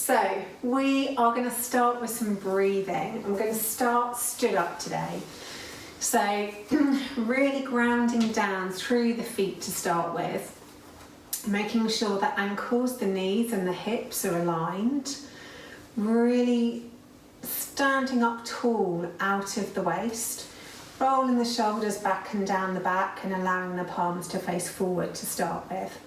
So we are going to start with some breathing. I'm going to start stood up today. So really grounding down through the feet to start with, making sure the ankles, the knees and the hips are aligned. Really standing up tall out of the waist, rolling the shoulders back and down the back and allowing the palms to face forward to start with.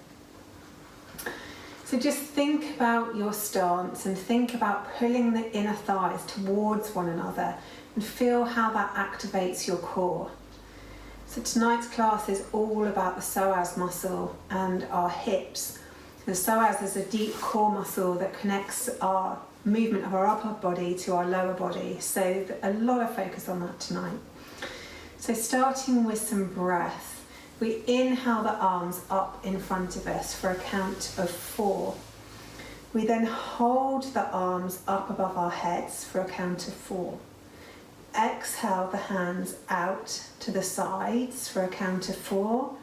So just think about your stance and think about pulling the inner thighs towards one another and feel how that activates your core. So tonight's class is all about the psoas muscle and our hips. The psoas is a deep core muscle that connects our movement of our upper body to our lower body. So a lot of focus on that tonight. So starting with some breath. We inhale the arms up in front of us for a count of 4. We then hold the arms up above our heads for a count of 4. Exhale the hands out to the sides for a count of 4.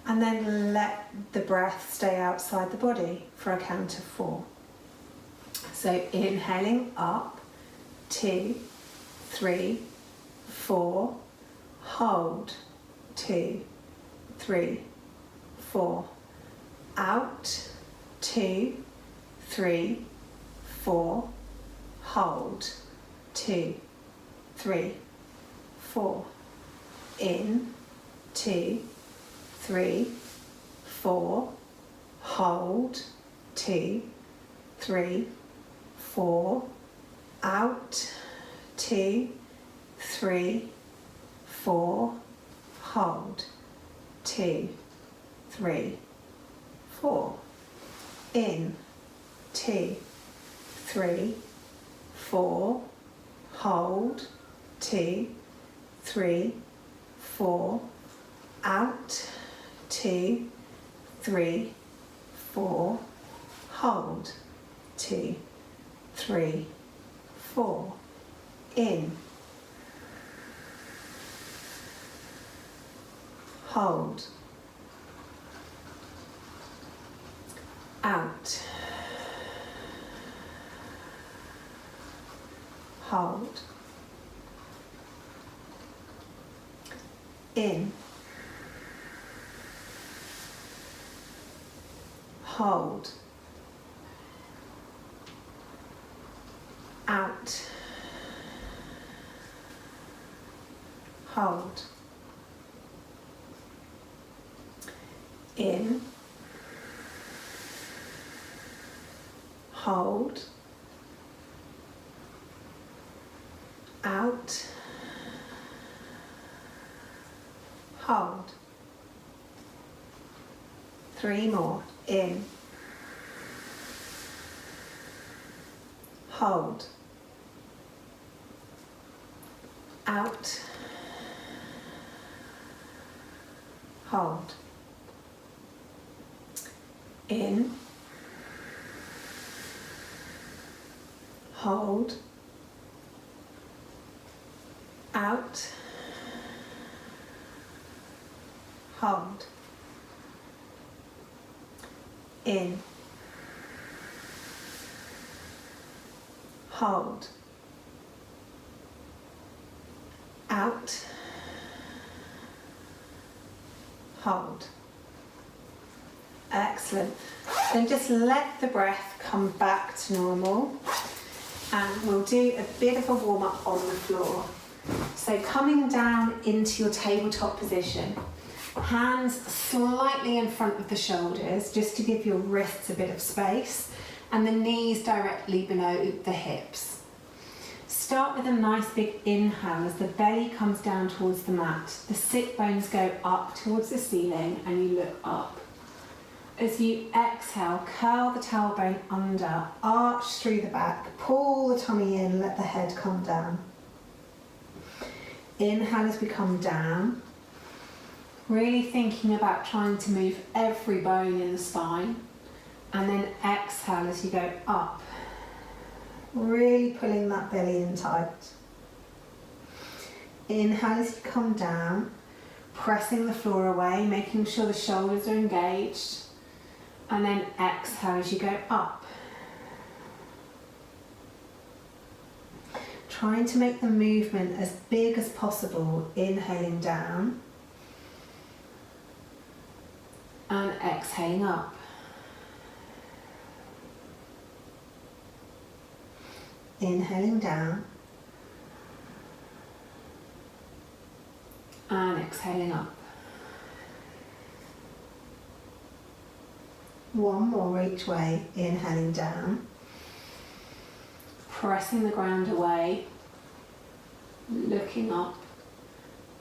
And then let the breath stay outside the body for a count of 4. So inhaling up, 2, 3, 4, hold, 2, 3, 4, out, 2, 3, 4, hold, 2, 3, 4, in, 2, 3, 4, hold, 2, 3, 4, out, 2, 3, 4, hold, 2, 3, 4, in, 2, 3, 4, hold, 2, 3, 4, out, 2, 3, 4, hold, 2, 3, 4, in, hold, out, hold, in, hold, out, hold, in, hold, out, hold. 3 more, in, hold, out, hold, in, hold, out, hold, in, hold, out, hold. Excellent. Then just let the breath come back to normal and we'll do a bit of a warm-up on the floor. So coming down into your tabletop position, hands slightly in front of the shoulders just to give your wrists a bit of space and the knees directly below the hips. Start with a nice big inhale as the belly comes down towards the mat. The sit bones go up towards the ceiling and you look up. As you exhale, curl the tailbone under, arch through the back, pull the tummy in, let the head come down. Inhale as we come down, really thinking about trying to move every bone in the spine, and then exhale as you go up, really pulling that belly in tight. Inhale as you come down, pressing the floor away, making sure the shoulders are engaged, and then exhale as you go up. Really pulling that belly in tight. Inhale as you come down, pressing the floor away, making sure the shoulders are engaged. And then exhale as you go up. Inhale as you come down, trying to make the movement as big as possible, inhaling down and exhaling up. Inhaling down and exhaling up. One more each way, inhaling down, pressing the ground away, looking up,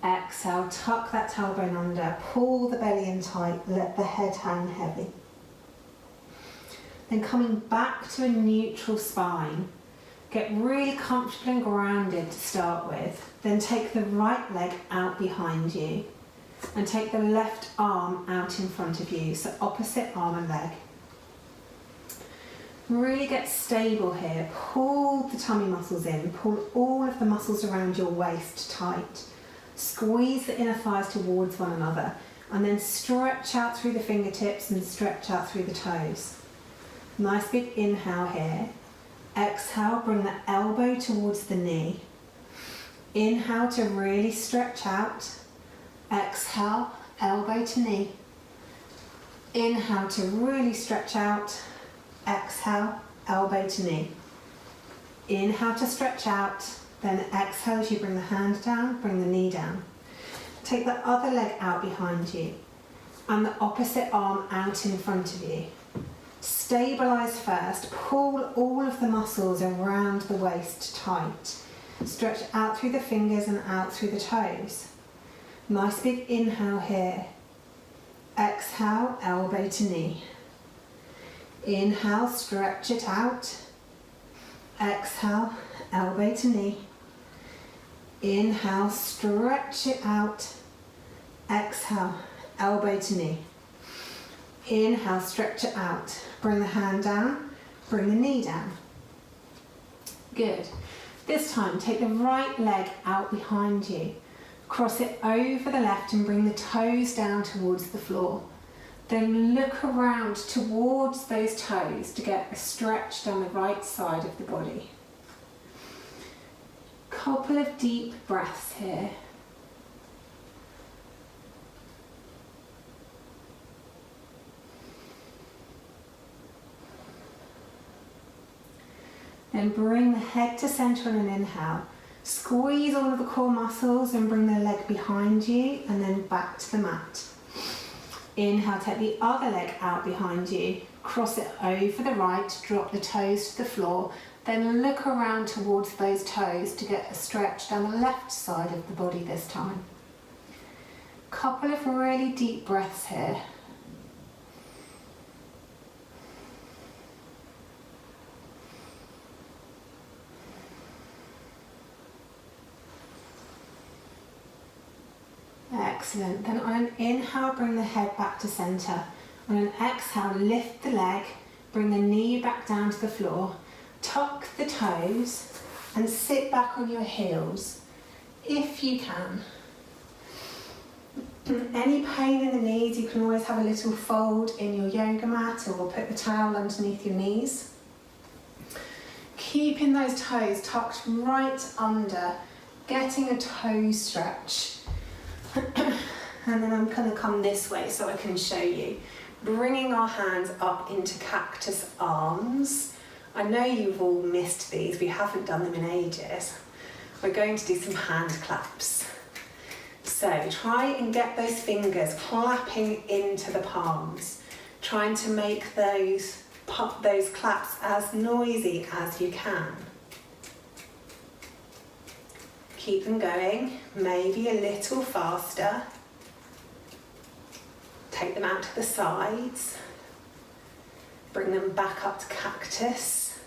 exhale, tuck that tailbone under, pull the belly in tight, let the head hang heavy. Then coming back to a neutral spine, get really comfortable and grounded to start with, then take the right leg out behind you and take the left arm out in front of you, so opposite arm and leg. Really get stable here, pull the tummy muscles in, pull all of the muscles around your waist tight, squeeze the inner thighs towards one another, and then stretch out through the fingertips and stretch out through the toes. Nice big inhale here. Exhale, bring the elbow towards the knee. Inhale to really stretch out. Exhale, elbow to knee. Inhale to really stretch out. Exhale, elbow to knee. Inhale to stretch out. Then exhale as you bring the hand down, bring the knee down. Take the other leg out behind you and the opposite arm out in front of you. Stabilise first, pull all of the muscles around the waist tight. Stretch out through the fingers and out through the toes. Nice big inhale here. Exhale, elbow to knee. Inhale, stretch it out. Exhale, elbow to knee. Inhale, stretch it out. Exhale, elbow to knee. Inhale, stretch it out. Bring the hand down, bring the knee down. Good. This time, take the right leg out behind you. Cross it over the left and bring the toes down towards the floor. Then look around towards those toes to get a stretch down the right side of the body. Couple of deep breaths here. Then bring the head to centre on an inhale. Squeeze all of the core muscles and bring the leg behind you and then back to the mat. Inhale, take the other leg out behind you. Cross it over the right, drop the toes to the floor. Then look around towards those toes to get a stretch down the left side of the body this time. Couple of really deep breaths here. Excellent. Then on an inhale, bring the head back to centre. On an exhale, lift the leg, bring the knee back down to the floor, tuck the toes and sit back on your heels if you can. Any pain in the knees, you can always have a little fold in your yoga mat or put the towel underneath your knees. Keeping those toes tucked right under, getting a toe stretch. And then I'm going to come this way so I can show you. Bringing our hands up into Cactus Arms. I know you've all missed these, we haven't done them in ages. We're going to do some hand claps. So try and get those fingers clapping into the palms, trying to make those claps as noisy as you can. Keep them going, maybe a little faster. Take them out to the sides. Bring them back up to cactus.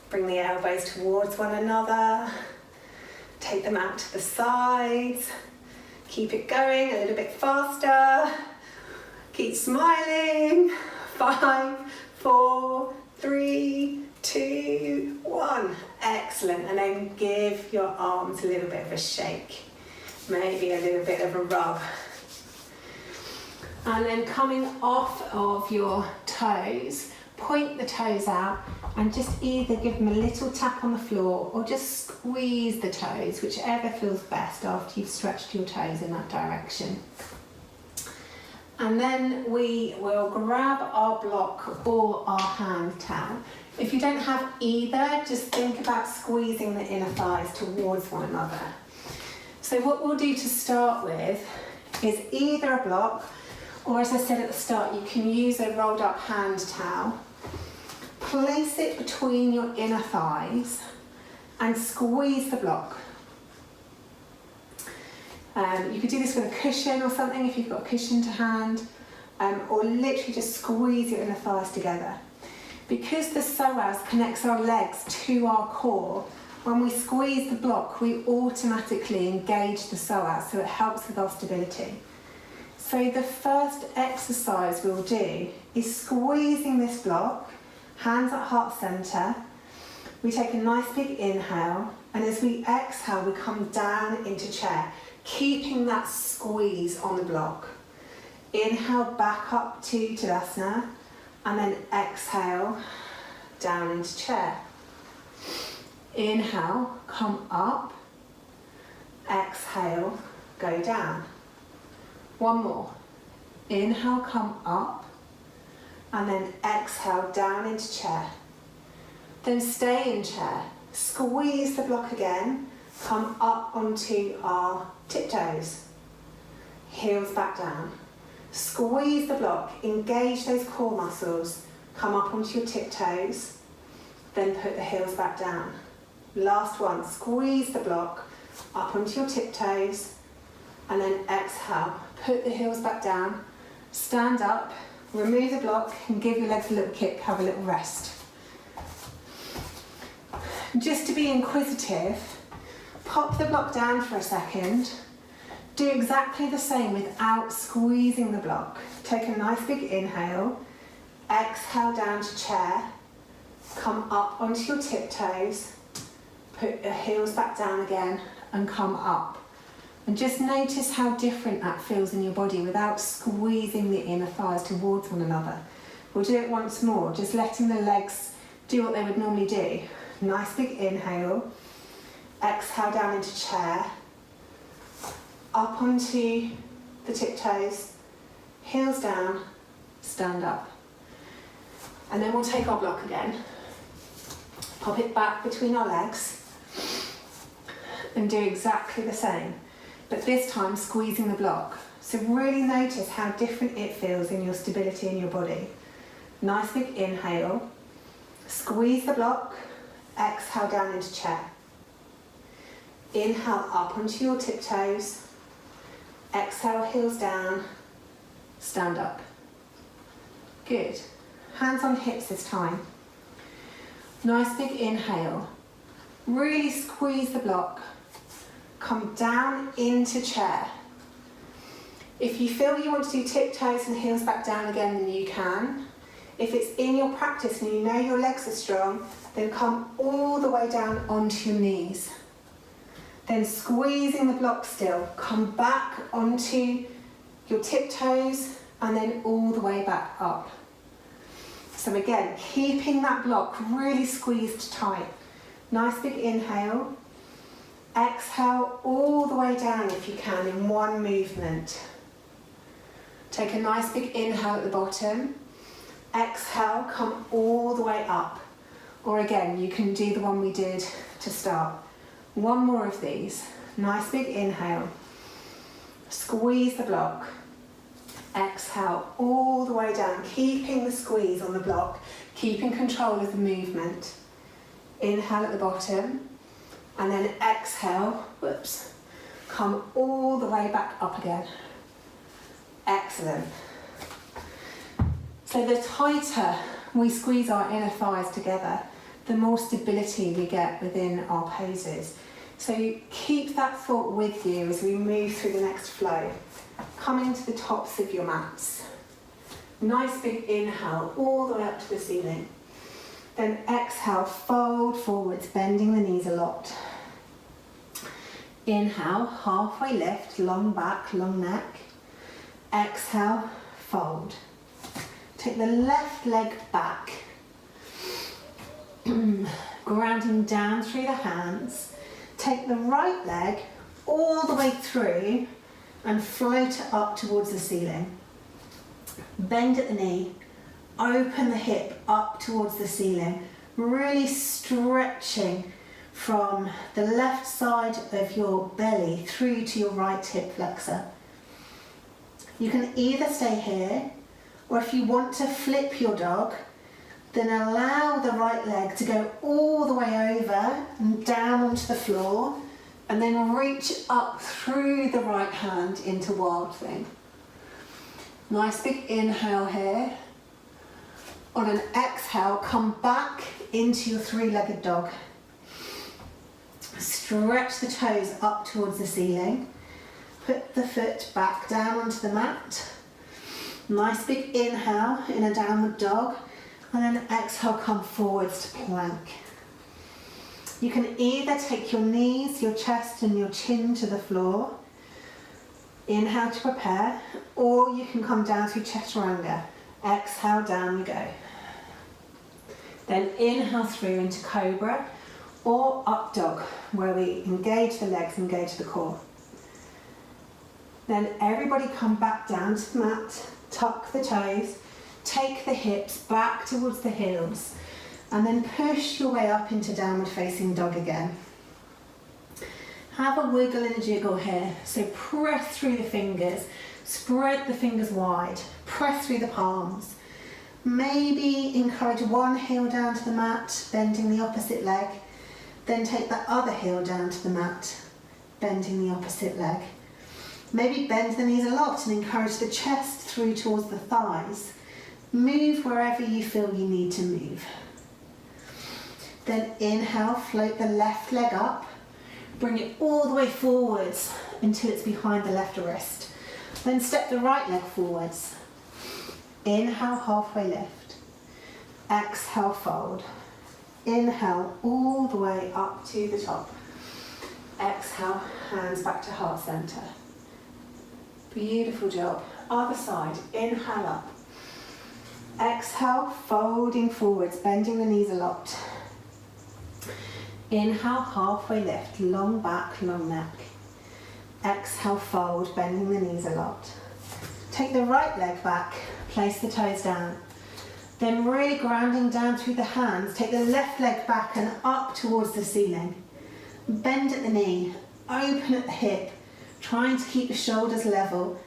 Bring the elbows towards one another. Take them out to the sides. Keep it going a little bit faster. Keep smiling. 5, 4, 3, 2, 1. Excellent. And then give your arms a little bit of a shake. Maybe a little bit of a rub. And then coming off of your toes, point the toes out and just either give them a little tap on the floor or just squeeze the toes, whichever feels best after you've stretched your toes in that direction. And then we will grab our block or our hand towel. If you don't have either, just think about squeezing the inner thighs towards one another. So what we'll do to start with is either a block, or as I said at the start, you can use a rolled up hand towel. Place it between your inner thighs and squeeze the block. You could do this with a cushion or something if you've got a cushion to hand, or literally just squeeze your inner thighs together. Because the psoas connects our legs to our core, when we squeeze the block, we automatically engage the psoas, so it helps with our stability. So the first exercise we'll do is squeezing this block, hands at heart centre. We take a nice big inhale, and as we exhale, we come down into chair, keeping that squeeze on the block. Inhale back up to Tadasana, and then exhale down into chair. Inhale, come up, exhale, go down. One more. Inhale, come up, and then exhale down into chair. Then stay in chair. Squeeze the block again, come up onto our tiptoes. Heels back down. Squeeze the block, engage those core muscles, come up onto your tiptoes, then put the heels back down. Last one, squeeze the block, up onto your tiptoes, and then exhale, put the heels back down, stand up, remove the block, and give your legs a little kick, have a little rest. Just to be inquisitive, pop the block down for a second. Do exactly the same without squeezing the block. Take a nice big inhale, exhale down to chair, come up onto your tiptoes, put your heels back down again and come up. And just notice how different that feels in your body without squeezing the inner thighs towards one another. We'll do it once more, just letting the legs do what they would normally do. Nice big inhale, exhale down into chair, up onto the tiptoes, heels down, stand up. And then we'll take our block again, pop it back between our legs, and do exactly the same, but this time squeezing the block. So really notice how different it feels in your stability in your body. Nice big inhale, squeeze the block, exhale down into chair. Inhale up onto your tiptoes, exhale heels down, stand up. Good. Hands on hips this time. Nice big inhale, really squeeze the block, come down into chair. If you feel you want to do tiptoes and heels back down again, then you can. If it's in your practice and you know your legs are strong, then come all the way down onto your knees. Then squeezing the block still, come back onto your tiptoes and then all the way back up. So again, keeping that block really squeezed tight. Nice big inhale. Exhale all the way down if you can in one movement. Take a nice big inhale at the bottom. Exhale, come all the way up. Or again, you can do the one we did to start. One more of these. Nice big inhale. Squeeze the block. Exhale all the way down, keeping the squeeze on the block, keeping control of the movement. Inhale at the bottom, and then exhale, whoops, come all the way back up again. Excellent. So the tighter we squeeze our inner thighs together, the more stability we get within our poses. So keep that thought with you as we move through the next flow. Coming to the tops of your mats. Nice big inhale all the way up to the ceiling. Then exhale, fold forwards, bending the knees a lot. Inhale, halfway lift, long back, long neck. Exhale, fold. Take the left leg back grounding down through the hands. Take the right leg all the way through and float it up towards the ceiling. Bend at the knee, open the hip up towards the ceiling, really stretching from the left side of your belly through to your right hip flexor. You can either stay here, or if you want to flip your dog, then allow the right leg to go all the way over and down onto the floor, and then reach up through the right hand into Wild Thing. Nice big inhale here. On an exhale, come back into your three-legged dog. Stretch the toes up towards the ceiling. Put the foot back down onto the mat. Nice big inhale in a downward dog, and then exhale, come forwards to plank. You can either take your knees, your chest and your chin to the floor. Inhale to prepare, or you can come down through chaturanga. Exhale, down we go. Then inhale through into cobra or up dog, where we engage the legs, engage the core. Then everybody come back down to the mat, tuck the toes, take the hips back towards the heels, and then push your way up into downward facing dog again. Have a wiggle and a jiggle here. So press through the fingers, spread the fingers wide, press through the palms. Maybe encourage one heel down to the mat, bending the opposite leg. Then take the other heel down to the mat, bending the opposite leg. Maybe bend the knees a lot and encourage the chest through towards the thighs. Move wherever you feel you need to move. Then inhale, float the left leg up. Bring it all the way forwards until it's behind the left wrist. Then step the right leg forwards. Inhale, halfway lift. Exhale, fold. Inhale, all the way up to the top. Exhale, hands back to heart center. Beautiful job. Other side, inhale up. Exhale, folding forwards, bending the knees a lot. Inhale, halfway lift, long back, long neck. Exhale, fold, bending the knees a lot. Take the right leg back, place the toes down. Then really grounding down through the hands, take the left leg back and up towards the ceiling. Bend at the knee, open at the hip, trying to keep the shoulders level,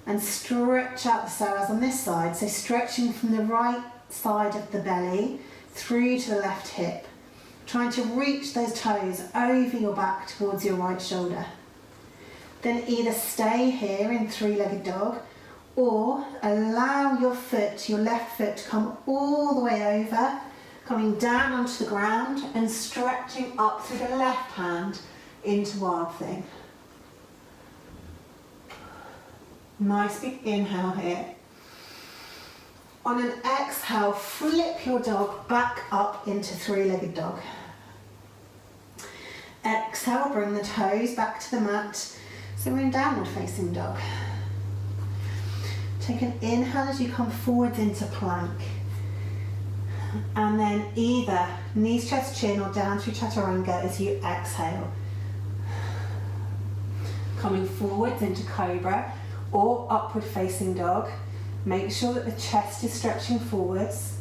and stretch out the psoas on this side. So stretching from the right side of the belly through to the left hip. Trying to reach those toes over your back towards your right shoulder. Then either stay here in three-legged dog, or allow your foot, your left foot, to come all the way over, coming down onto the ground and stretching up through the left hand into Wild Thing. Nice big inhale here. On an exhale, flip your dog back up into three-legged dog. Exhale, bring the toes back to the mat. So we're in downward facing dog. Take an inhale as you come forwards into plank. And then either knees, chest, chin, or down through chaturanga as you exhale. Coming forwards into cobra or upward facing dog. Make sure that the chest is stretching forwards,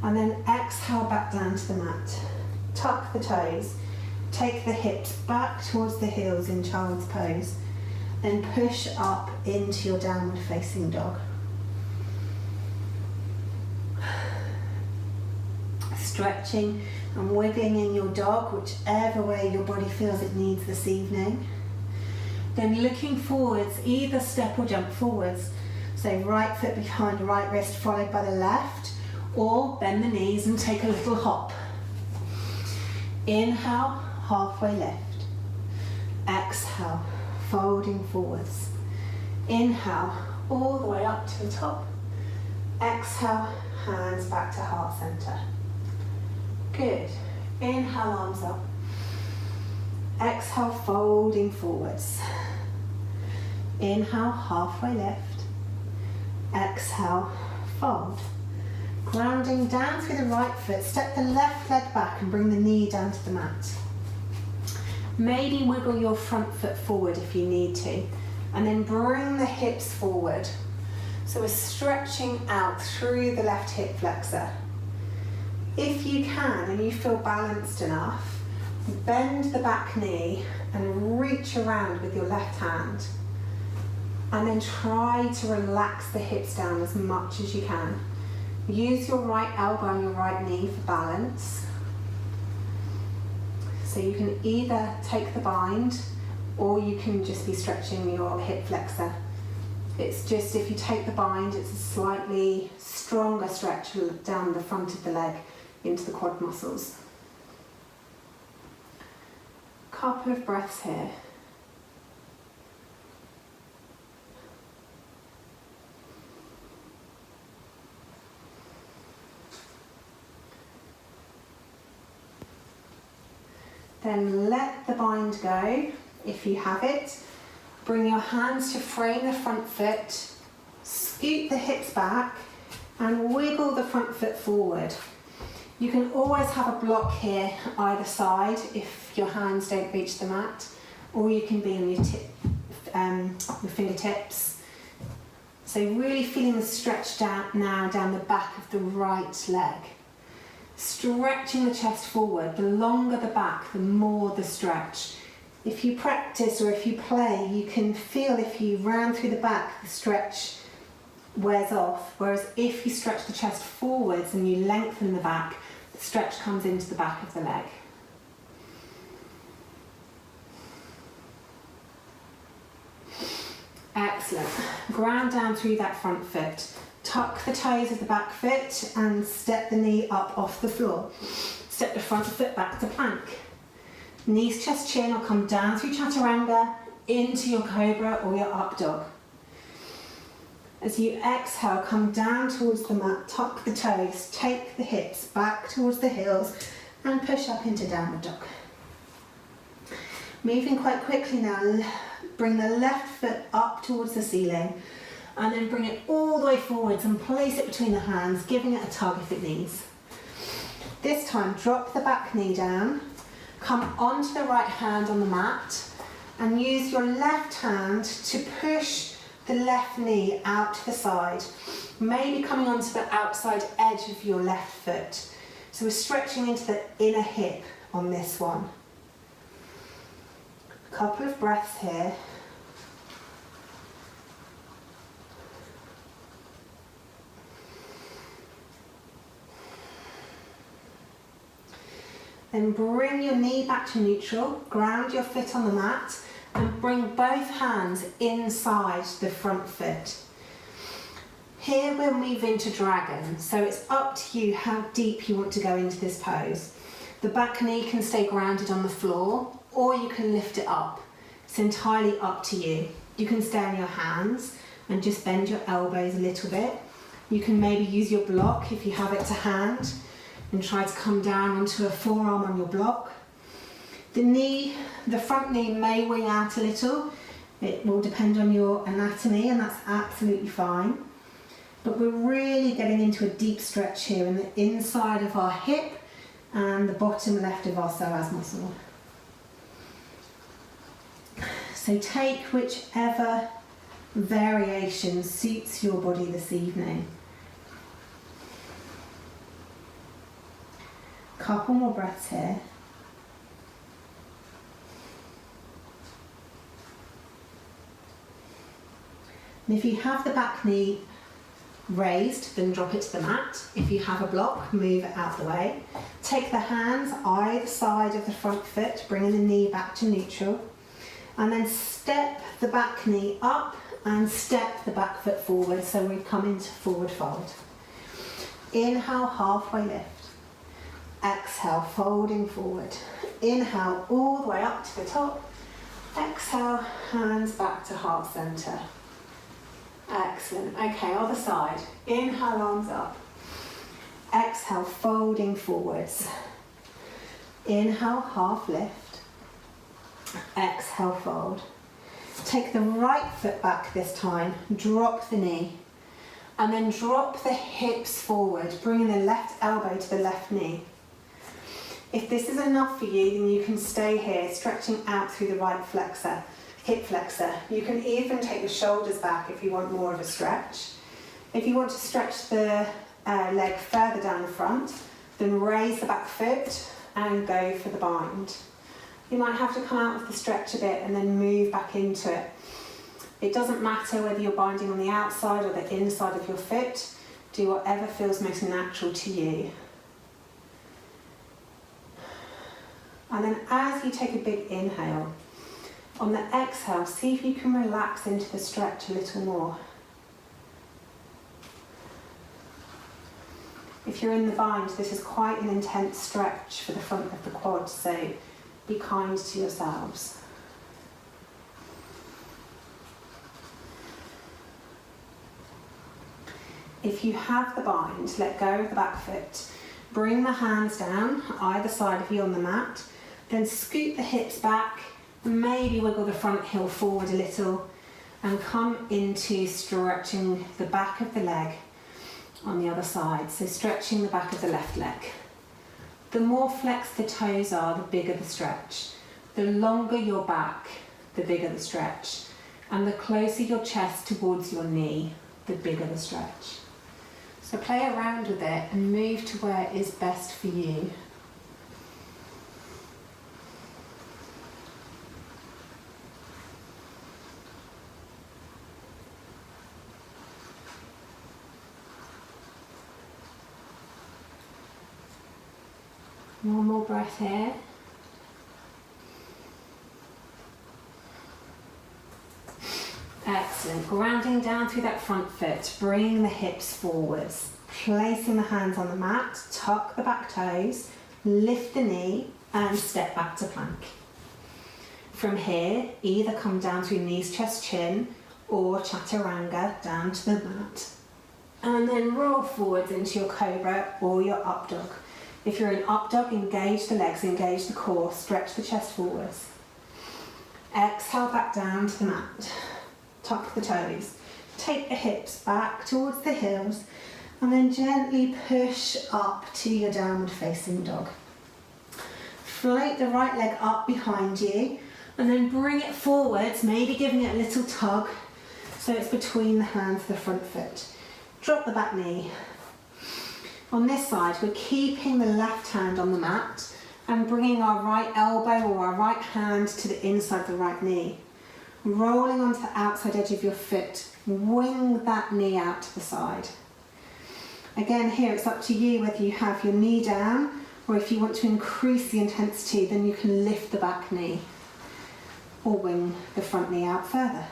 and then exhale back down to the mat. Tuck the toes, take the hips back towards the heels in child's pose, then push up into your downward facing dog. Stretching and wiggling in your dog, whichever way your body feels it needs this evening. Then looking forwards, either step or jump forwards. So right foot behind right wrist followed by the left, or bend the knees and take a little hop. Inhale, halfway lift. Exhale, folding forwards. Inhale, all the way up to the top. Exhale, hands back to heart center. Good. Inhale, arms up. Exhale, folding forwards. Inhale, halfway lift. Exhale, fold. Grounding down through the right foot, step the left leg back and bring the knee down to the mat. Maybe wiggle your front foot forward if you need to, and then bring the hips forward. So we're stretching out through the left hip flexor. If you can and you feel balanced enough, bend the back knee and reach around with your left hand. And then try to relax the hips down as much as you can. Use your right elbow and your right knee for balance. So you can either take the bind or you can just be stretching your hip flexor. It's just if you take the bind, it's a slightly stronger stretch down the front of the leg into the quad muscles. Couple of breaths here. Then let the bind go if you have it. Bring your hands to frame the front foot, scoot the hips back and wiggle the front foot forward. You can always have a block here either side if your hands don't reach the mat, or you can be on your fingertips. So really feeling the stretch now down the back of the right leg. Stretching the chest forward, the longer the back, the more the stretch. If you practice or if you play, you can feel if you round through the back, the stretch wears off. Whereas if you stretch the chest forwards and you lengthen the back, the stretch comes into the back of the leg. Excellent. Ground down through that front foot. Tuck the toes of the back foot and step the knee up off the floor. Step the front foot back to plank. Knees, chest, chin will come down through chaturanga into your cobra or your up dog. As you exhale, come down towards the mat, tuck the toes, take the hips back towards the heels and push up into downward dog. Moving quite quickly now, bring the left foot up towards the ceiling and then bring it all the way forwards and place it between the hands, giving it a tug if it needs. This time, drop the back knee down, come onto the right hand on the mat and use your left hand to push the left knee out to the side, maybe coming onto the outside edge of your left foot. So we're stretching into the inner hip on this one. A couple of breaths here. Then bring your knee back to neutral, ground your foot on the mat and bring both hands inside the front foot. Here we'll move into dragon, so it's up to you how deep you want to go into this pose. The back knee can stay grounded on the floor or you can lift it up. It's entirely up to you. You can stay on your hands and just bend your elbows a little bit. You can maybe use your block if you have it to hand and try to come down onto a forearm on your block. The front knee may wing out a little. It will depend on your anatomy and that's absolutely fine. But we're really getting into a deep stretch here in the inside of our hip and the bottom left of our psoas muscle. So take whichever variation suits your body this evening. Couple more breaths here. And if you have the back knee raised, then drop it to the mat. If you have a block, move it out the way. Take the hands either side of the front foot, bringing the knee back to neutral. And then step the back knee up and step the back foot forward so we come into forward fold. Inhale, halfway lift. Exhale, folding forward. Inhale, all the way up to the top. Exhale, hands back to heart center. Excellent. Okay, other side. Inhale, arms up. Exhale, folding forwards. Inhale, half lift. Exhale, fold. Take the right foot back this time. Drop the knee. And then drop the hips forward, bringing the left elbow to the left knee. If this is enough for you, then you can stay here, stretching out through the right flexor, hip flexor. You can even take the shoulders back if you want more of a stretch. If you want to stretch the leg further down the front, then raise the back foot and go for the bind. You might have to come out of the stretch a bit and then move back into it. It doesn't matter whether you're binding on the outside or the inside of your foot. Do whatever feels most natural to you. And then as you take a big inhale, on the exhale, see if you can relax into the stretch a little more. If you're in the bind, this is quite an intense stretch for the front of the quad, so be kind to yourselves. If you have the bind, let go of the back foot. Bring the hands down, either side of you on the mat. Then scoot the hips back, maybe wiggle the front heel forward a little, and come into stretching the back of the leg on the other side. So stretching the back of the left leg. The more flexed the toes are, the bigger the stretch. The longer your back, the bigger the stretch. And the closer your chest towards your knee, the bigger the stretch. So play around with it and move to where is best for you. One more breath here. Excellent. Grounding down through that front foot, bringing the hips forwards, placing the hands on the mat, tuck the back toes, lift the knee and step back to plank. From here, either come down through knees, chest, chin or chaturanga down to the mat. And then roll forwards into your cobra or your up dog. If you're in up dog, engage the legs, engage the core, stretch the chest forwards. Exhale back down to the mat. Tuck the toes. Take the hips back towards the heels and then gently push up to your downward facing dog. Float the right leg up behind you and then bring it forwards, maybe giving it a little tug so it's between the hands of the front foot. Drop the back knee. On this side, we're keeping the left hand on the mat and bringing our right elbow or our right hand to the inside of the right knee. Rolling onto the outside edge of your foot, wing that knee out to the side. Again, here it's up to you whether you have your knee down or if you want to increase the intensity, then you can lift the back knee or wing the front knee out further.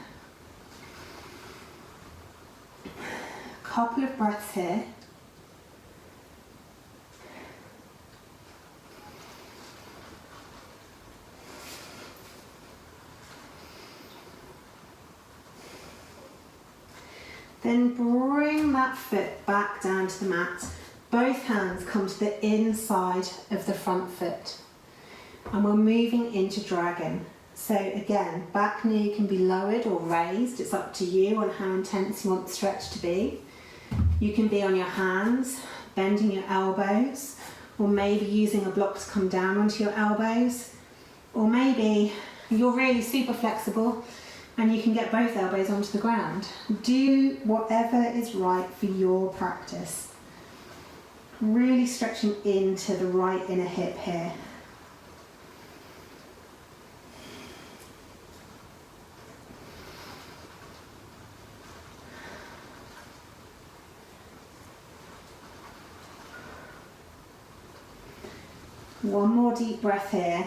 A couple of breaths here. Then bring that foot back down to the mat. Both hands come to the inside of the front foot. And we're moving into dragon. So again, back knee can be lowered or raised. It's up to you on how intense you want the stretch to be. You can be on your hands, bending your elbows, or maybe using a block to come down onto your elbows. Or maybe you're really super flexible and you can get both elbows onto the ground. Do whatever is right for your practice. Really stretching into the right inner hip here. One more deep breath here.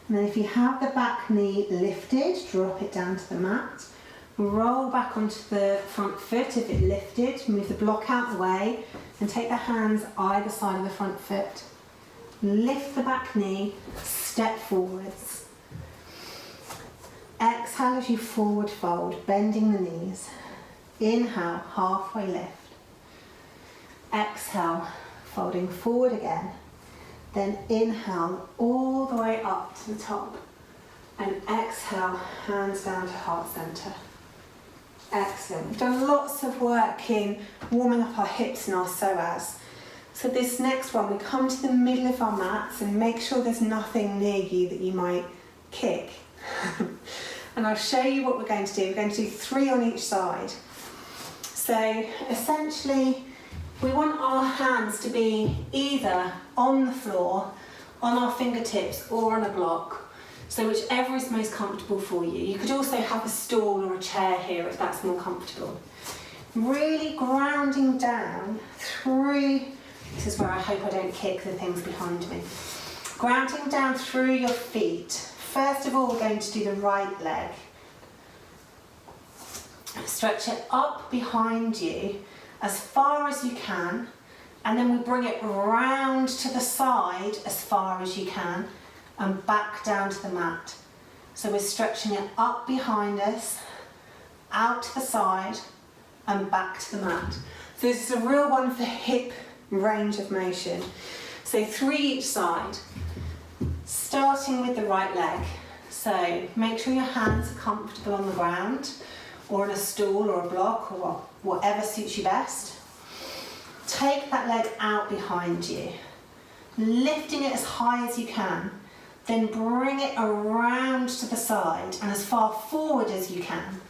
And then if you have the back knee lifted, drop it down to the mat. Roll back onto the front foot if it lifted. Move the block out the way and take the hands either side of the front foot. Lift the back knee, step forwards. Exhale as you forward fold, bending the knees. Inhale, halfway lift. Exhale, folding forward again. Then inhale all the way up to the top. And exhale, hands down to heart centre. Excellent. We've done lots of work in warming up our hips and our psoas. So this next one, we come to the middle of our mats and make sure there's nothing near you that you might kick. And I'll show you what we're going to do. We're going to do 3 on each side. So essentially, we want our hands to be either on the floor, on our fingertips, or on a block. So whichever is most comfortable for you. You could also have a stool or a chair here if that's more comfortable. Really grounding down through, this is where I hope I don't kick the things behind me. Grounding down through your feet. First of all, we're going to do the right leg. Stretch it up behind you as far as you can, and then we bring it round to the side as far as you can, and back down to the mat. So we're stretching it up behind us, out to the side, and back to the mat. So this is a real one for hip range of motion. So 3 each side, starting with the right leg. So make sure your hands are comfortable on the ground, or on a stool or a block, or whatever suits you best. Take that leg out behind you, lifting it as high as you can. Then bring it around to the side and as far forward as you can,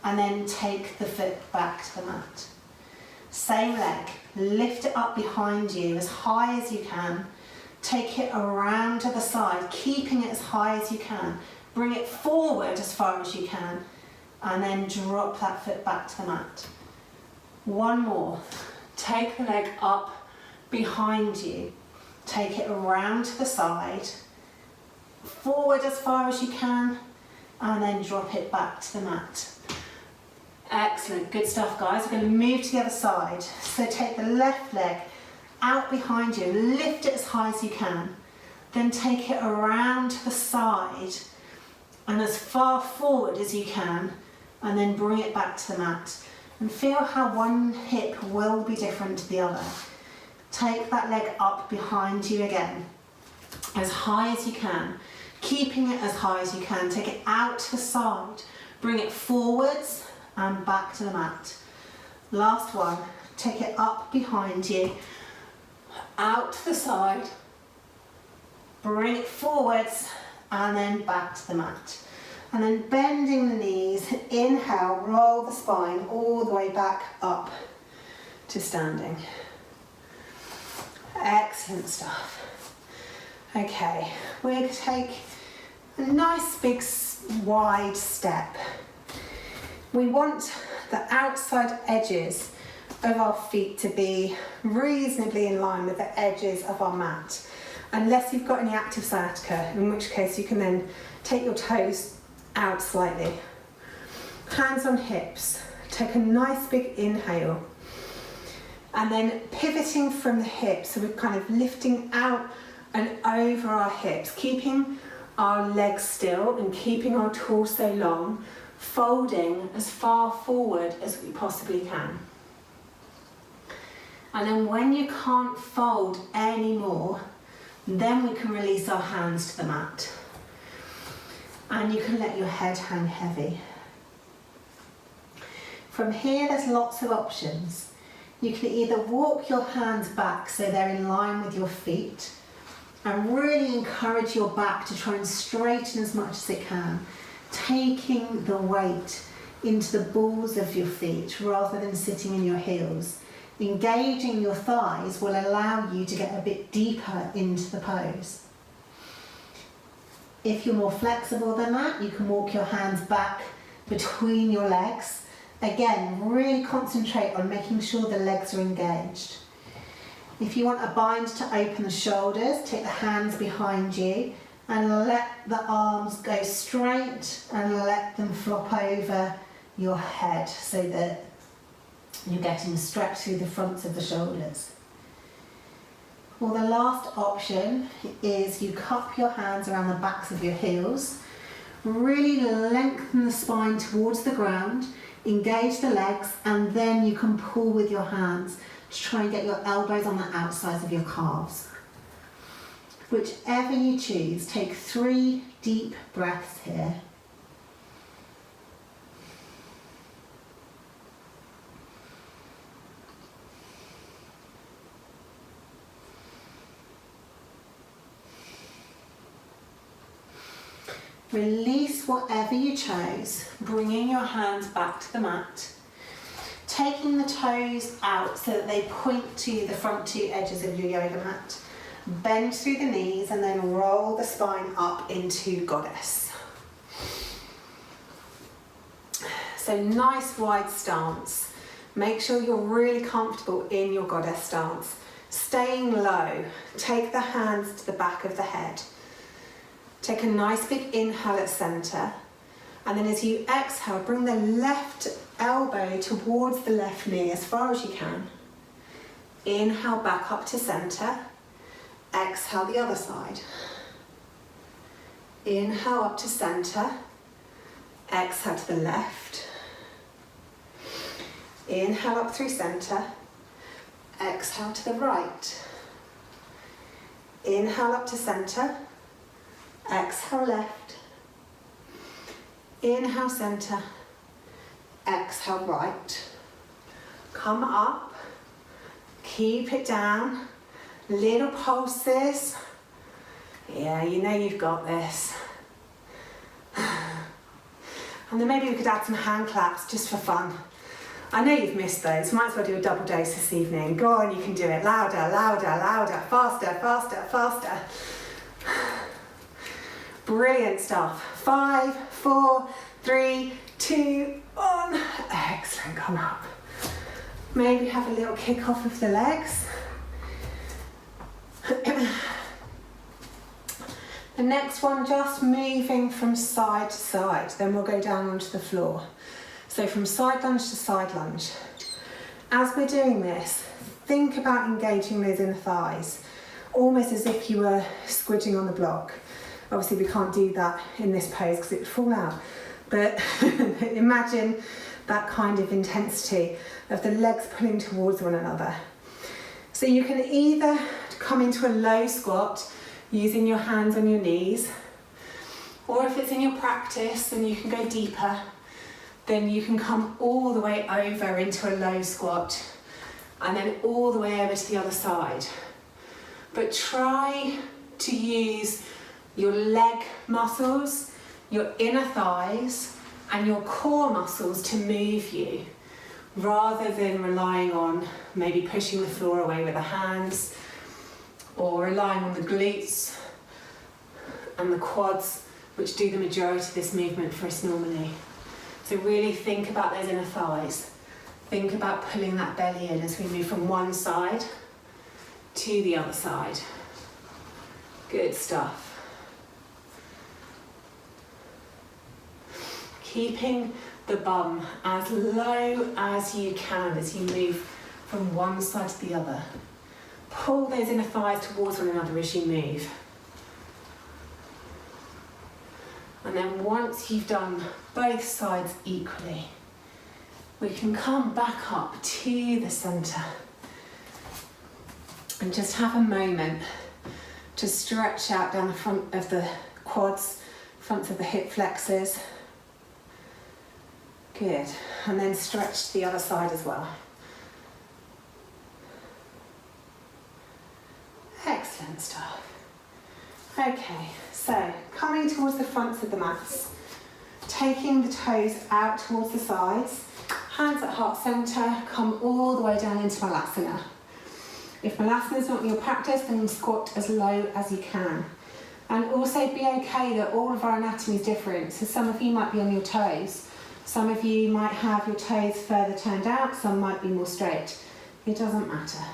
and then take the foot back to the mat. Same leg, lift it up behind you as high as you can, take it around to the side, keeping it as high as you can, bring it forward as far as you can, and then drop that foot back to the mat. One more, take the leg up behind you, take it around to the side, forward as far as you can, and then drop it back to the mat. Excellent, good stuff guys. We're going to move to the other side. So take the left leg out behind you, lift it as high as you can, then take it around to the side and as far forward as you can, and then bring it back to the mat. And feel how one hip will be different to the other. Take that leg up behind you again, as high as you can, keeping it as high as you can. Take it out to the side, bring it forwards and back to the mat. Last one, take it up behind you, out to the side, bring it forwards and then back to the mat. And then bending the knees, inhale, roll the spine all the way back up to standing. Excellent stuff. Okay, we're going to take a nice big wide step. We want the outside edges of our feet to be reasonably in line with the edges of our mat, unless you've got any active sciatica, in which case you can then take your toes out slightly. Hands on hips, take a nice big inhale, and then pivoting from the hips, so we're kind of lifting out and over our hips, keeping our legs still and keeping our torso long, folding as far forward as we possibly can. And then when you can't fold anymore, then we can release our hands to the mat. And you can let your head hang heavy. From here, there's lots of options. You can either walk your hands back so they're in line with your feet, and really encourage your back to try and straighten as much as it can, taking the weight into the balls of your feet rather than sitting in your heels. Engaging your thighs will allow you to get a bit deeper into the pose. If you're more flexible than that, you can walk your hands back between your legs. Again, really concentrate on making sure the legs are engaged. If you want a bind to open the shoulders, take the hands behind you and let the arms go straight and let them flop over your head so that you're getting a stretch through the fronts of the shoulders. Well, the last option is you cup your hands around the backs of your heels, really lengthen the spine towards the ground, engage the legs, and then you can pull with your hands to try and get your elbows on the outsides of your calves. Whichever you choose, take 3 deep breaths here. Release whatever you chose, bringing your hands back to the mat, taking the toes out so that they point to the front 2 edges of your yoga mat. Bend through the knees and then roll the spine up into goddess. So nice wide stance. Make sure you're really comfortable in your goddess stance. Staying low, take the hands to the back of the head. Take a nice big inhale at centre, and then as you exhale, bring the left elbow towards the left knee as far as you can. Inhale back up to centre, exhale the other side. Inhale up to centre, exhale to the left. Inhale up through centre, exhale to the right. Inhale up to centre, exhale left, inhale centre, exhale right. Come up, keep it down, little pulses. Yeah, you know you've got this. And then maybe we could add some hand claps just for fun. I know you've missed those, might as well do a double dose this evening. Go on, you can do it. Louder, louder, louder, faster, faster, faster. Brilliant stuff. 5, 4, 3, 2, 1. Excellent, come up. Maybe have a little kick off of the legs. The next one, just moving from side to side. Then we'll go down onto the floor. So from side lunge to side lunge. As we're doing this, think about engaging those inner thighs, almost as if you were squidging on the block. Obviously we can't do that in this pose because it would fall out, but imagine that kind of intensity of the legs pulling towards one another. So you can either come into a low squat using your hands on your knees, or if it's in your practice and you can go deeper, then you can come all the way over into a low squat and then all the way over to the other side. But try to use your leg muscles, your inner thighs, and your core muscles to move you, rather than relying on maybe pushing the floor away with the hands, or relying on the glutes and the quads, which do the majority of this movement for us normally. So really think about those inner thighs. Think about pulling that belly in as we move from one side to the other side. Good stuff. Keeping the bum as low as you can as you move from one side to the other. Pull those inner thighs towards one another as you move. And then once you've done both sides equally, we can come back up to the centre and just have a moment to stretch out down the front of the quads, front of the hip flexors. Good, and then stretch to the other side as well. Excellent stuff. Okay, so coming towards the fronts of the mats, taking the toes out towards the sides, hands at heart centre, come all the way down into Malasana. If Malasana is not your practice, then squat as low as you can. And also be okay that all of our anatomy is different, so some of you might be on your toes. Some of you might have your toes further turned out, some might be more straight. It doesn't matter.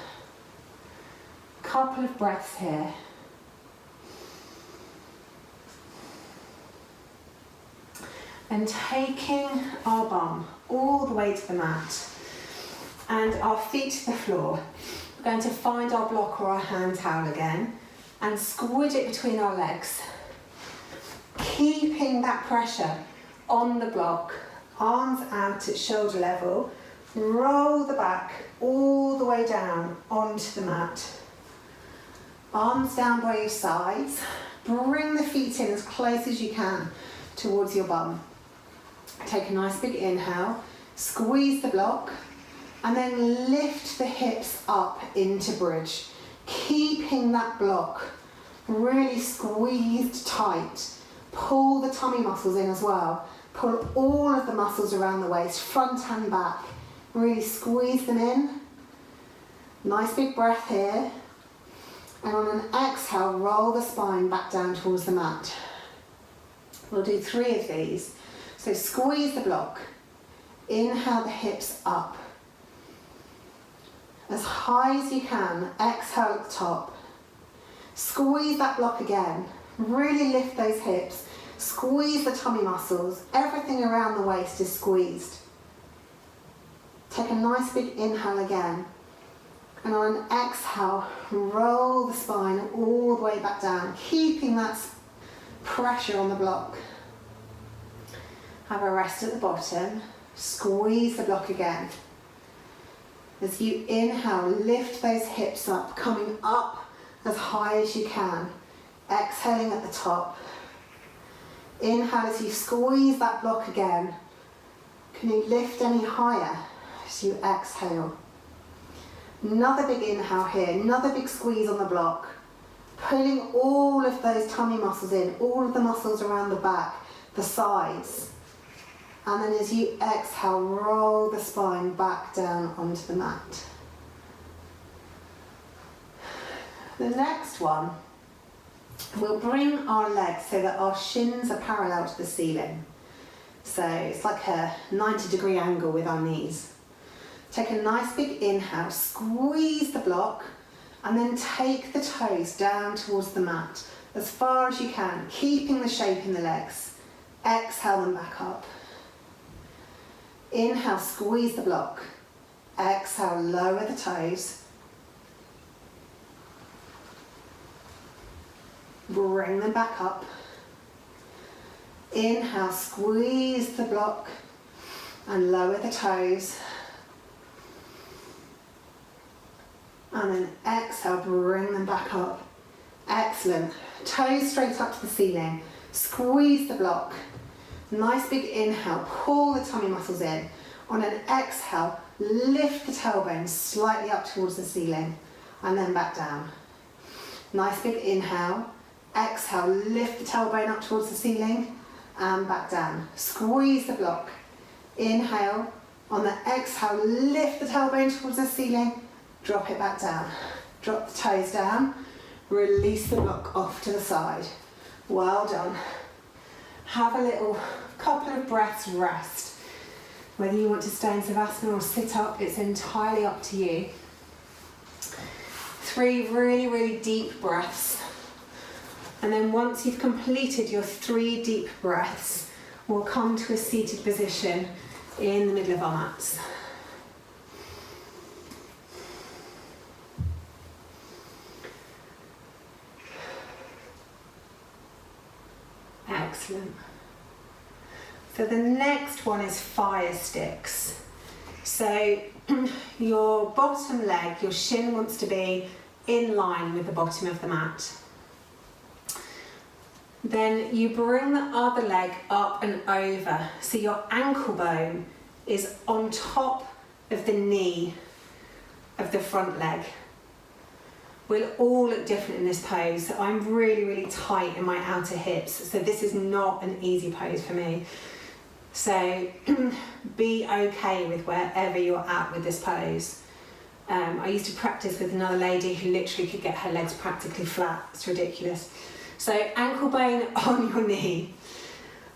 Couple of breaths here. And taking our bum all the way to the mat and our feet to the floor. We're going to find our block or our hand towel again and squidge it between our legs. Keeping that pressure on the block. Arms out at shoulder level, roll the back all the way down onto the mat. Arms down by your sides. Bring the feet in as close as you can towards your bum. Take a nice big inhale, squeeze the block, and then lift the hips up into bridge, keeping that block really squeezed tight. Pull the tummy muscles in as well. Pull all of the muscles around the waist, front and back. Really squeeze them in. Nice big breath here. And on an exhale, roll the spine back down towards the mat. We'll do 3 of these. So squeeze the block. Inhale the hips up. As high as you can, exhale at the top. Squeeze that block again. Really lift those hips. Squeeze the tummy muscles. Everything around the waist is squeezed. Take a nice big inhale again. And on an exhale, roll the spine all the way back down, keeping that pressure on the block. Have a rest at the bottom. Squeeze the block again. As you inhale, lift those hips up, coming up as high as you can. Exhaling at the top. Inhale as you squeeze that block again. Can you lift any higher as you exhale? Another big inhale here, another big squeeze on the block. Pulling all of those tummy muscles in, all of the muscles around the back, the sides. And then as you exhale, roll the spine back down onto the mat. The next one, we'll bring our legs so that our shins are parallel to the ceiling. So it's like a 90-degree angle with our knees. Take a nice big inhale, squeeze the block, and then take the toes down towards the mat as far as you can, keeping the shape in the legs. Exhale them back up. Inhale, squeeze the block. Exhale, lower the toes. Bring them back up. Inhale, squeeze the block and lower the toes. And then exhale, bring them back up. Excellent. Toes straight up to the ceiling. Squeeze the block. Nice big inhale, pull the tummy muscles in. On an exhale, lift the tailbone slightly up towards the ceiling and then back down. Nice big inhale. Exhale, lift the tailbone up towards the ceiling and back down. Squeeze the block. Inhale. On the exhale, lift the tailbone towards the ceiling. Drop it back down. Drop the toes down. Release the block off to the side. Well done. Have a little couple of breaths rest. Whether you want to stay in Savasana or sit up, it's entirely up to you. 3 really, really deep breaths. And then once you've completed your 3 deep breaths, we'll come to a seated position in the middle of our mats. Excellent. So the next one is fire sticks. So your bottom leg, your shin wants to be in line with the bottom of the mat. Then you bring the other leg up and over, so your ankle bone is on top of the knee of the front leg. We'll all look different in this pose. So I'm really, really tight in my outer hips, so this is not an easy pose for me. So be okay with wherever you're at with this pose. I used to practice with another lady who literally could get her legs practically flat. It's ridiculous. So ankle bone on your knee.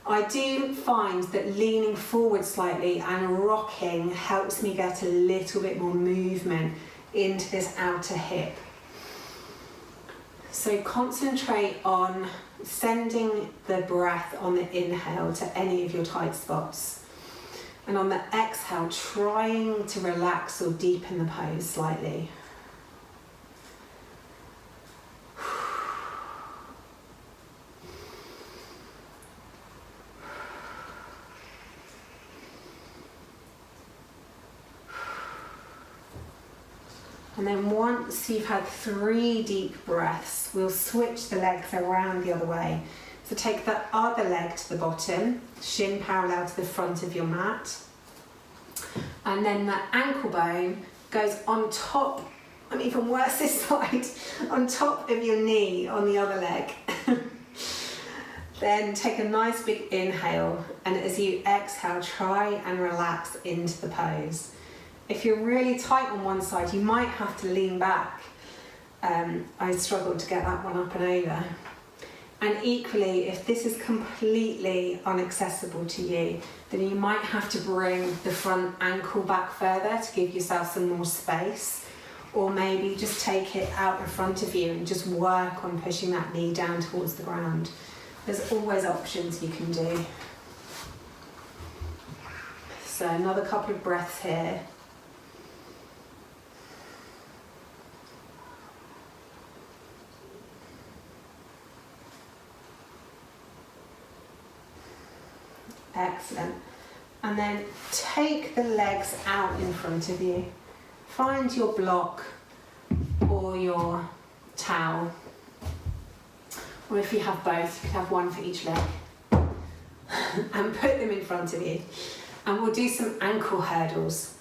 I do find that leaning forward slightly and rocking helps me get a little bit more movement into this outer hip. So concentrate on sending the breath on the inhale to any of your tight spots. And on the exhale, trying to relax or deepen the pose slightly. And then once you've had 3 deep breaths, we'll switch the legs around the other way. So take the other leg to the bottom, shin parallel to the front of your mat. And then the ankle bone goes on top, and even worse this side, on top of your knee on the other leg. Then take a nice big inhale, and as you exhale, try and relax into the pose. If you're really tight on one side, you might have to lean back. I struggled to get that one up and over. And equally, if this is completely inaccessible to you, then you might have to bring the front ankle back further to give yourself some more space. Or maybe just take it out in front of you and just work on pushing that knee down towards the ground. There's always options you can do. So another couple of breaths here. Excellent. And then take the legs out in front of you. Find your block or your towel. Or if you have both, you can have one for each leg. And put them in front of you. And we'll do some ankle hurdles.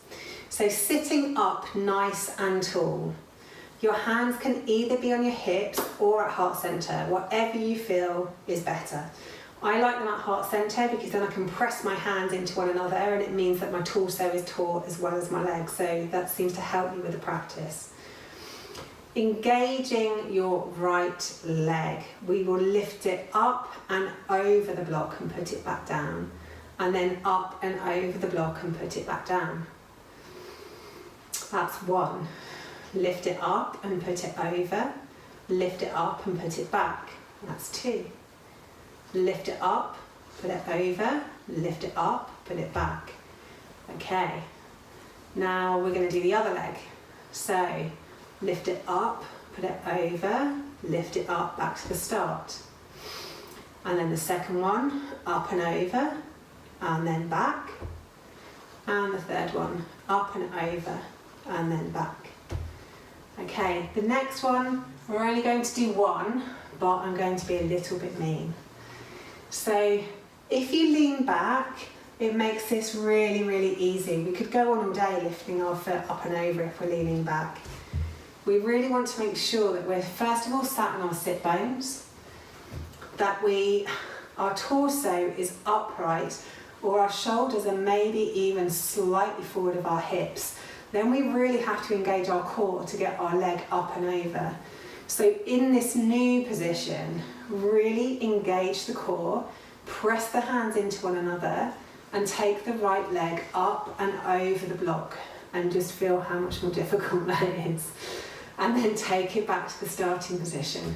So sitting up nice and tall. Your hands can either be on your hips or at heart centre, whatever you feel is better. I like them at heart centre because then I can press my hands into one another, and it means that my torso is taut as well as my legs, so that seems to help you with the practice. Engaging your right leg, we will lift it up and over the block and put it back down, and then up and over the block and put it back down. That's 1. Lift it up and put it over, lift it up and put it back. That's 2. Lift it up, put it over, lift it up, put it back. Okay, now we're going to do the other leg. So lift it up, put it over, lift it up, back to the start. And then the second one, up and over, and then back. And the third one, up and over, and then back. Okay, the next one, we're only going to do 1, but I'm going to be a little bit mean. So if you lean back, it makes this really, really easy. We could go on all day lifting our foot up and over if we're leaning back. We really want to make sure that we're first of all sat on our sit bones, that our torso is upright, or our shoulders are maybe even slightly forward of our hips. Then we really have to engage our core to get our leg up and over. So in this new position, really engage the core, press the hands into one another, and take the right leg up and over the block, and just feel how much more difficult that is. And then take it back to the starting position.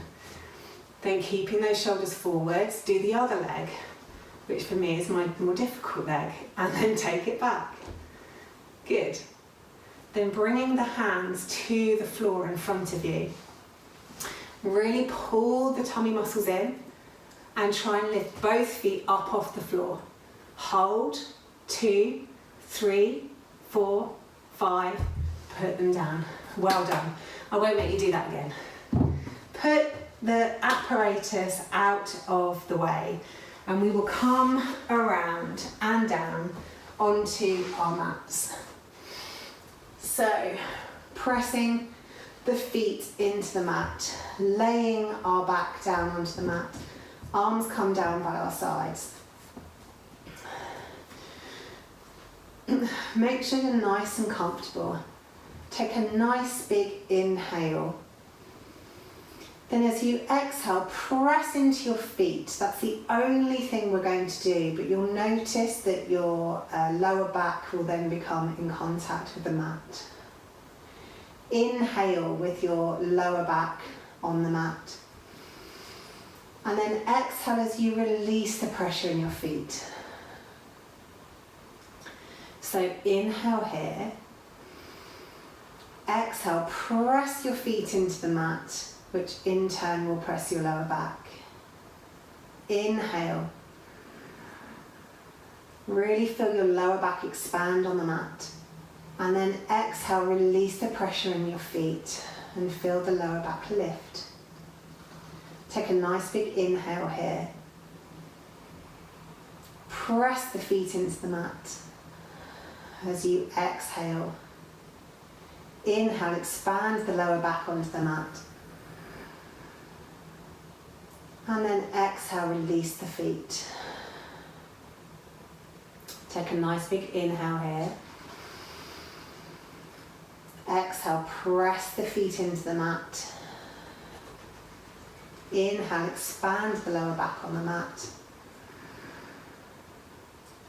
Then keeping those shoulders forwards, do the other leg, which for me is my more difficult leg, and then take it back. Good. Then bringing the hands to the floor in front of you. Really pull the tummy muscles in and try and lift both feet up off the floor. Hold, 2, 3, 4, 5, put them down. Well done. I won't make you do that again. Put the apparatus out of the way, and we will come around and down onto our mats. So, pressing the feet into the mat, laying our back down onto the mat, arms come down by our sides. Make sure you're nice and comfortable. Take a nice big inhale. Then as you exhale, press into your feet. That's the only thing we're going to do, but you'll notice that your lower back will then become in contact with the mat. Inhale with your lower back on the mat. And then exhale as you release the pressure in your feet. So inhale here. Exhale, press your feet into the mat, which in turn will press your lower back. Inhale. Really feel your lower back expand on the mat. And then exhale, release the pressure in your feet and feel the lower back lift. Take a nice big inhale here. Press the feet into the mat as you exhale. Inhale, expand the lower back onto the mat. And then exhale, release the feet. Take a nice big inhale here. Exhale, press the feet into the mat. Inhale, expand the lower back on the mat.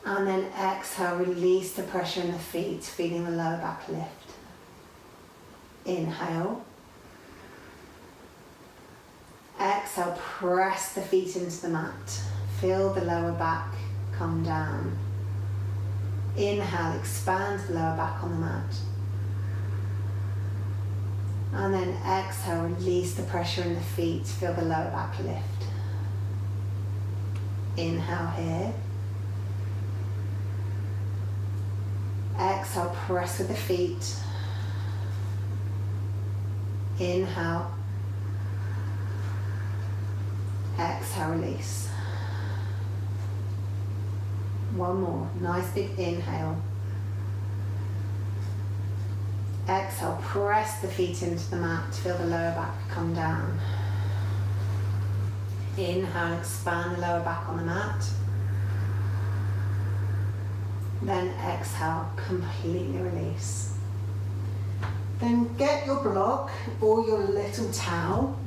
And then exhale, release the pressure in the feet, feeling the lower back lift. Inhale. Exhale, press the feet into the mat. Feel the lower back come down. Inhale, expand the lower back on the mat. And then exhale, release the pressure in the feet, feel the lower back lift. Inhale here. Exhale, press with the feet. Inhale. Exhale, release. One more, nice big inhale. Exhale, press the feet into the mat, feel the lower back come down. Inhale, expand the lower back on the mat. Then exhale, completely release. Then get your block or your little towel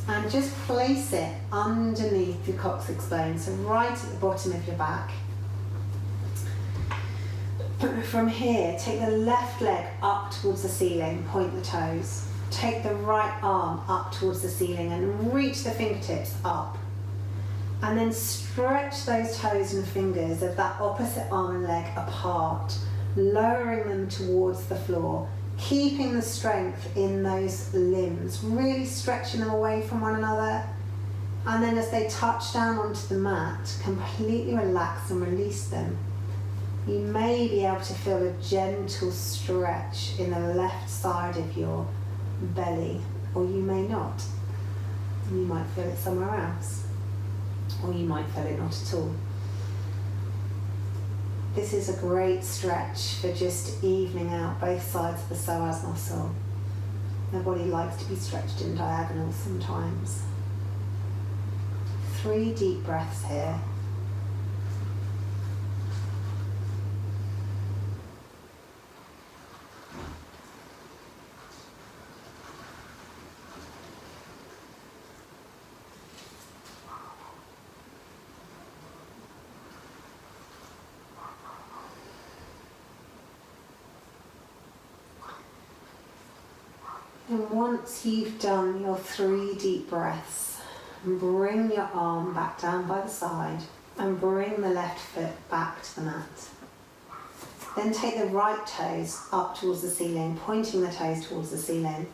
and just place it underneath your coccyx bone, so right at the bottom of your back. From here, take the left leg up towards the ceiling, point the toes. Take the right arm up towards the ceiling and reach the fingertips up. And then stretch those toes and fingers of that opposite arm and leg apart, lowering them towards the floor, keeping the strength in those limbs, really stretching them away from one another. And then as they touch down onto the mat, completely relax and release them. You may be able to feel a gentle stretch in the left side of your belly, or you may not. You might feel it somewhere else, or you might feel it not at all. This is a great stretch for just evening out both sides of the psoas muscle. The body likes to be stretched in diagonals sometimes. 3 deep breaths here. And once you've done your 3 deep breaths, bring your arm back down by the side and bring the left foot back to the mat. Then take the right toes up towards the ceiling, pointing the toes towards the ceiling.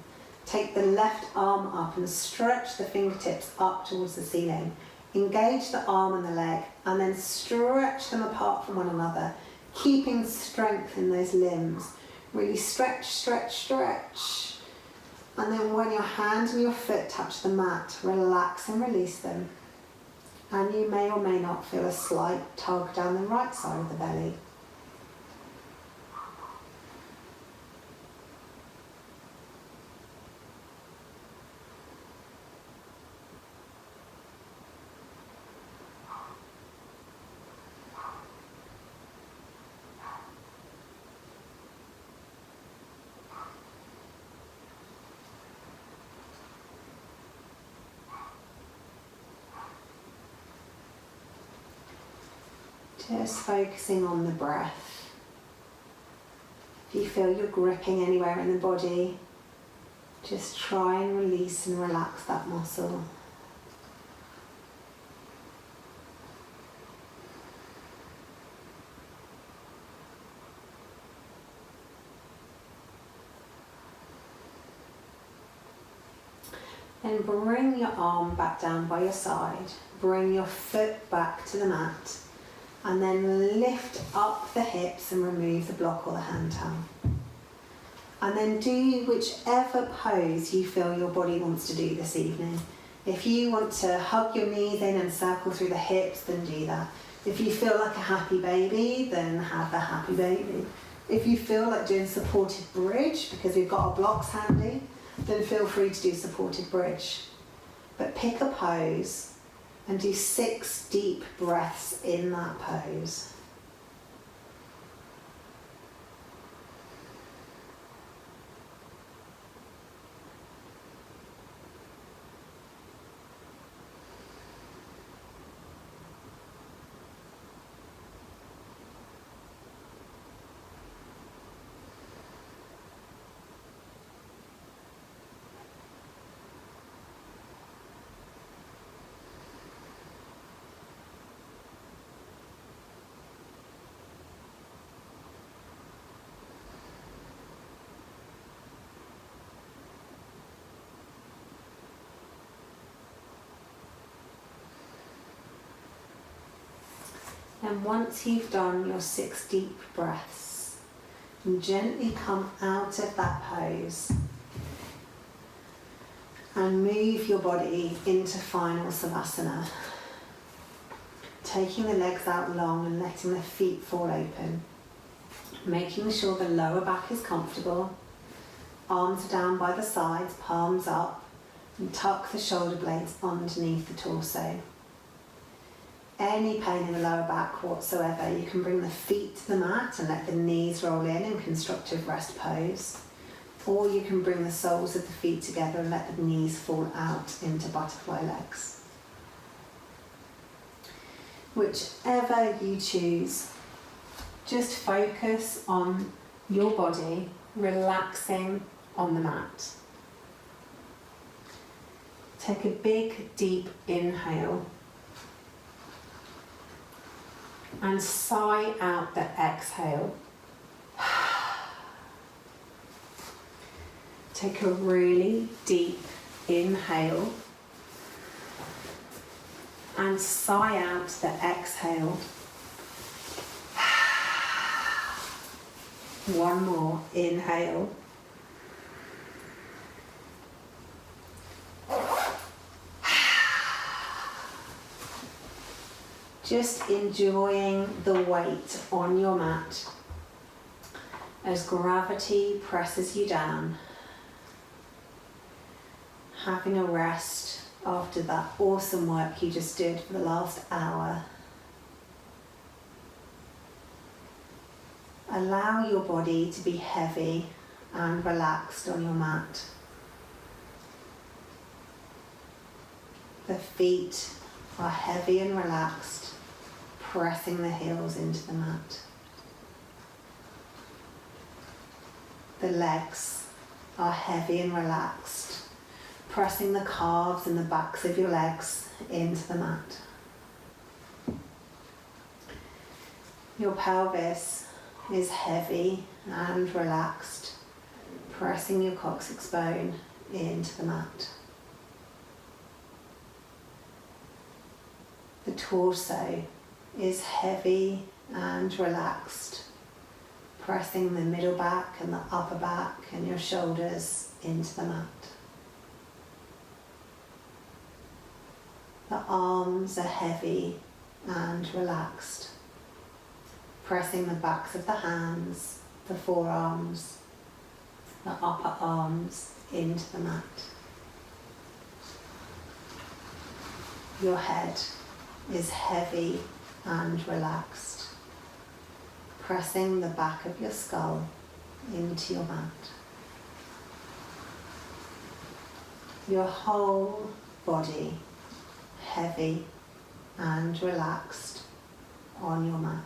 Take the left arm up and stretch the fingertips up towards the ceiling. Engage the arm and the leg and then stretch them apart from one another, keeping strength in those limbs. Really stretch, stretch, stretch. And then when your hand and your foot touch the mat, relax and release them. And you may or may not feel a slight tug down the right side of the belly. Just focusing on the breath. If you feel you're gripping anywhere in the body, just try and release and relax that muscle. Then bring your arm back down by your side. Bring your foot back to the mat. And then lift up the hips and remove the block or the hand towel. And then do whichever pose you feel your body wants to do this evening. If you want to hug your knees in and circle through the hips, then do that. If you feel like a happy baby, then have a happy baby. If you feel like doing supported bridge, because we've got our blocks handy, then feel free to do supported bridge. But pick a pose and do 6 deep breaths in that pose. And once you've done your 6 deep breaths, and gently come out of that pose and move your body into final savasana. Taking the legs out long and letting the feet fall open. Making sure the lower back is comfortable. Arms are down by the sides, palms up, and tuck the shoulder blades underneath the torso. Any pain in the lower back whatsoever, you can bring the feet to the mat and let the knees roll in constructive rest pose. Or you can bring the soles of the feet together and let the knees fall out into butterfly legs. Whichever you choose, just focus on your body relaxing on the mat. Take a big, deep inhale. And sigh out the exhale. Take a really deep inhale and sigh out the exhale. One more inhale. Just enjoying the weight on your mat as gravity presses you down. Having a rest after that awesome work you just did for the last hour. Allow your body to be heavy and relaxed on your mat. The feet are heavy and relaxed, pressing the heels into the mat. The legs are heavy and relaxed, pressing the calves and the backs of your legs into the mat. Your pelvis is heavy and relaxed, pressing your coccyx bone into the mat. The torso is heavy and relaxed, pressing the middle back and the upper back and your shoulders into the mat. The arms are heavy and relaxed, pressing the backs of the hands, the forearms, the upper arms into the mat. Your head is heavy and relaxed, pressing the back of your skull into your mat. Your whole body heavy and relaxed on your mat.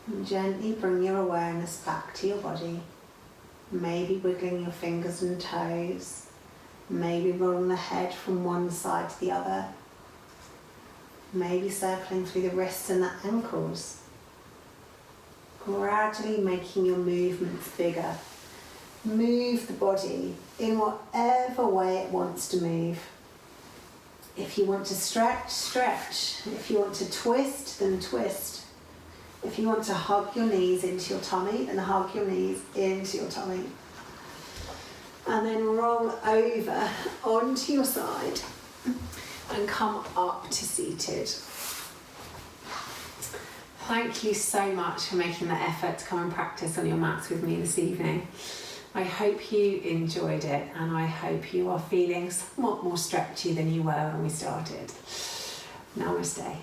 And gently bring your awareness back to your body. Maybe wiggling your fingers and toes. Maybe rolling the head from one side to the other. Maybe circling through the wrists and the ankles. Gradually making your movements bigger. Move the body in whatever way it wants to move. If you want to stretch, stretch. If you want to twist, then twist. If you want to hug your knees into your tummy, then hug your knees into your tummy. And then roll over onto your side and come up to seated. Thank you so much for making the effort to come and practice on your mats with me this evening. I hope you enjoyed it, and I hope you are feeling somewhat more stretchy than you were when we started. Namaste.